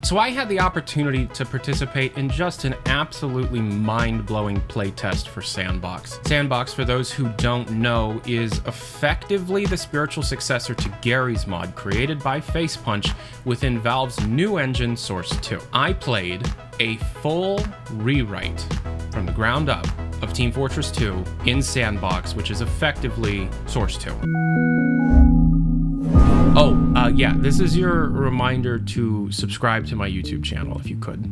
So I had the opportunity to participate in just an absolutely mind-blowing playtest for S&Box. S&Box, for those who don't know, is effectively the spiritual successor to Garry's mod, created by Facepunch within Valve's new engine, Source 2. I played a full rewrite from the ground up of Team Fortress 2 in S&Box, which is effectively Source 2. Yeah, this is your reminder to subscribe to my YouTube channel if you could.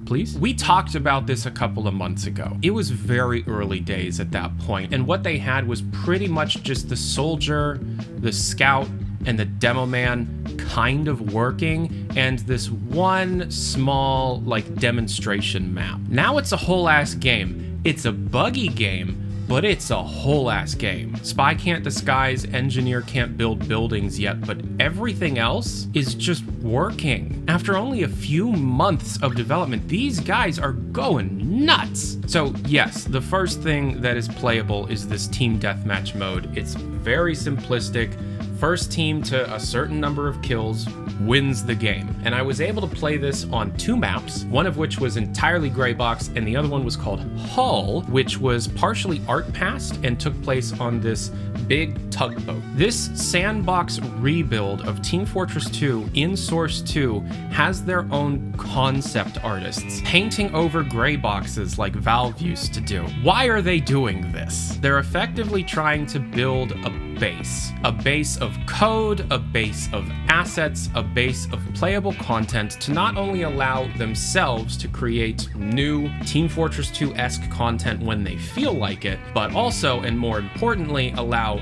Please? We talked about this a couple of months ago. It was very early days at that point, and what they had was pretty much just the soldier, the scout, and the demo man kind of working, and this one small, demonstration map. Now it's a whole ass game. It's a buggy game, but it's a whole ass game. Spy can't disguise, engineer can't build buildings yet, but everything else is just working. After only a few months of development, these guys are going nuts. So yes, the first thing that is playable is this team deathmatch mode. It's very simplistic. First team to a certain number of kills wins the game. And I was able to play this on 2 maps, one of which was entirely gray box, and the other one was called Hull, which was partially art passed and took place on this big tugboat. This S&Box rebuild of Team Fortress 2 in Source 2 has their own concept artists painting over gray boxes like Valve used to do. Why are they doing this? They're effectively trying to build a base of code, a base of assets, a base of playable content to not only allow themselves to create new Team Fortress 2-esque content when they feel like it, but also, and more importantly, allow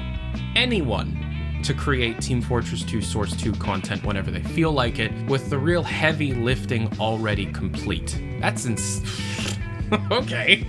anyone to create Team Fortress 2 Source 2 content whenever they feel like it, with the real heavy lifting already complete. That's okay.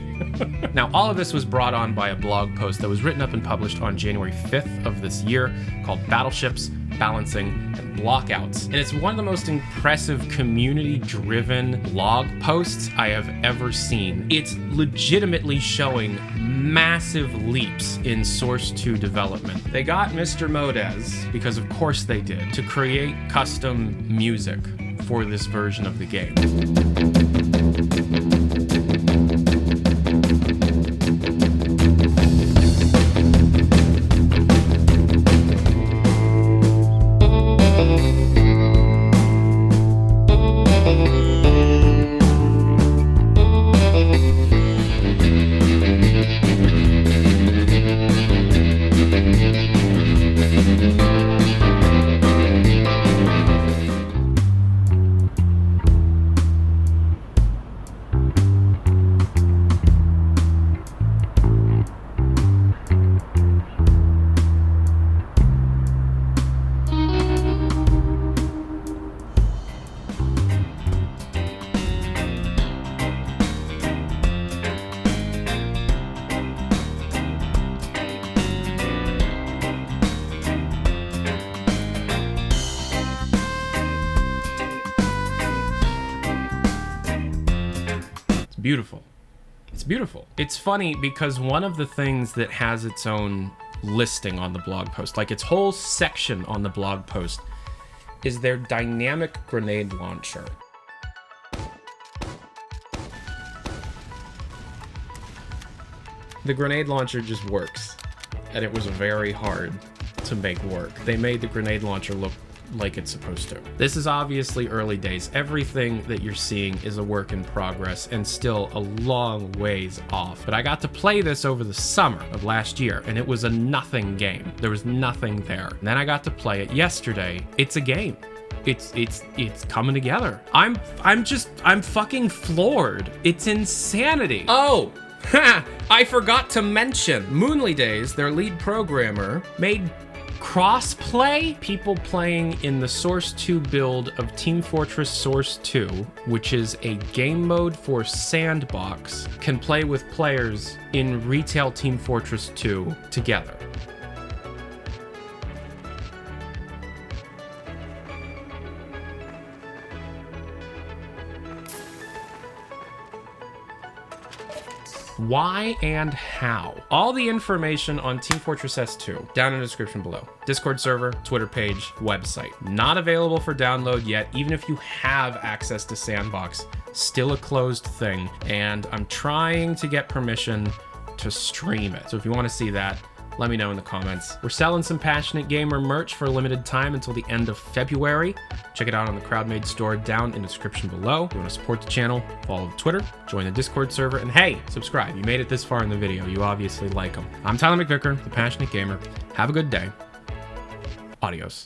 Now, all of this was brought on by a blog post that was written up and published on January 5th of this year called Battleships, Balancing, and Blockouts. And it's one of the most impressive community-driven blog posts I have ever seen. It's legitimately showing massive leaps in Source 2 development. They got Mr. Modez, because of course they did, to create custom music for this version of the game. Beautiful. It's beautiful. It's funny because one of the things that has its own listing on the blog post, like its whole section on the blog post, is their dynamic grenade launcher. The grenade launcher just works, and it was very hard to make work. They made the grenade launcher look like it's supposed to. This is obviously early days. Everything that you're seeing is a work in progress and still a long ways off. But I got to play this over the summer of last year, and it was a nothing game. There was nothing there. And then I got to play it yesterday. It's a game. It's coming together. I'm fucking floored. It's insanity. Oh, I forgot to mention Moonly Days, their lead programmer, made cross-play. People playing in the Source 2 build of Team Fortress Source 2, which is a game mode for S&Box, can play with players in retail Team Fortress 2 together. Why and how? All the information on Team Fortress S2 down in the description below. Discord server, Twitter page, website. Not available for download yet, even if you have access to S&Box. Still a closed thing, and I'm trying to get permission to stream it. So if you want to see that, let me know in the comments. We're selling some Passionate Gamer merch for a limited time until the end of February. Check it out on the CrowdMade store down in the description below. If you want to support the channel, follow Twitter, join the Discord server, and hey, subscribe. You made it this far in the video. You obviously like them. I'm Tyler McVicker, the Passionate Gamer. Have a good day. Adios.